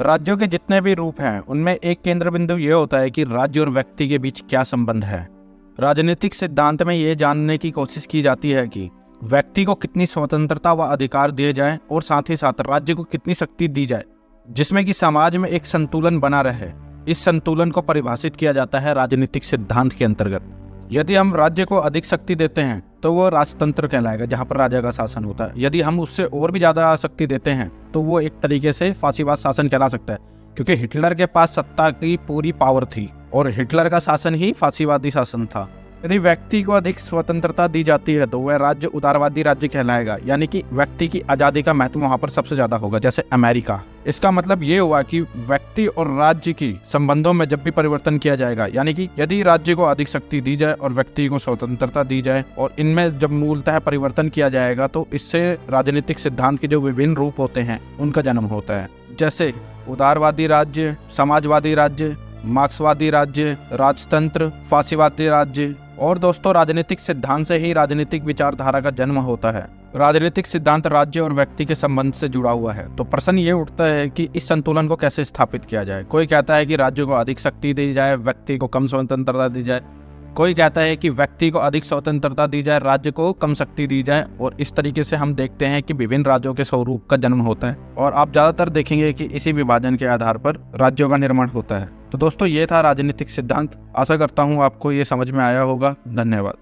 राज्यों के जितने भी रूप हैं उनमें एक केंद्र बिंदु ये होता है कि राज्य और व्यक्ति के बीच क्या संबंध है। राजनीतिक सिद्धांत में ये जानने की कोशिश की जाती है कि व्यक्ति को कितनी स्वतंत्रता व अधिकार दिए जाए और साथ ही साथ राज्य को कितनी शक्ति दी जाए जिसमें कि समाज में एक संतुलन बना रहे। इस संतुलन को परिभाषित किया जाता है राजनीतिक सिद्धांत के अंतर्गत। यदि हम राज्य को अधिक शक्ति देते हैं तो वो राजतंत्र कहलाएगा, जहाँ पर राजा का शासन होता है। यदि हम उससे और भी ज़्यादा शक्ति देते हैं तो वो एक तरीके से फांसीवाद शासन कहला सकता है, क्योंकि हिटलर के पास सत्ता की पूरी पावर थी और हिटलर का शासन ही फांसीवादी शासन था। यदि व्यक्ति को अधिक स्वतंत्रता दी जाती है तो वह राज्य उदारवादी राज्य कहलाएगा, यानी कि व्यक्ति की आज़ादी का महत्व वहाँ पर सबसे ज़्यादा होगा, जैसे अमेरिका। इसका मतलब ये हुआ कि व्यक्ति और राज्य की संबंधों में जब भी परिवर्तन किया जाएगा, यानी कि यदि राज्य को अधिक शक्ति दी जाए और व्यक्ति को स्वतंत्रता दी जाए और इनमें जब मूलतः परिवर्तन किया जाएगा तो इससे राजनीतिक सिद्धांत के जो विभिन्न रूप होते हैं उनका जन्म होता है, जैसे उदारवादी राज्य, समाजवादी राज्य, मार्क्सवादी राज्य, राजतंत्र, फांसीवादी राज्य। और दोस्तों, राजनीतिक सिद्धांत से ही राजनीतिक विचारधारा का जन्म होता है। राजनीतिक सिद्धांत राज्य और व्यक्ति के संबंध से जुड़ा हुआ है। तो प्रश्न ये उठता है कि इस संतुलन को कैसे स्थापित किया जाए। कोई कहता है कि राज्य को अधिक शक्ति दी जाए, व्यक्ति को कम स्वतंत्रता दी जाए। कोई कहता है कि व्यक्ति को अधिक स्वतंत्रता दी जाए, राज्य को कम शक्ति दी जाए। और इस तरीके से हम देखते हैं कि विभिन्न राज्यों के स्वरूप का जन्म होता है और आप ज़्यादातर देखेंगे कि इसी विभाजन के आधार पर राज्यों का निर्माण होता है। तो दोस्तों, ये था राजनीतिक सिद्धांत। आशा करता हूँ आपको ये समझ में आया होगा। धन्यवाद।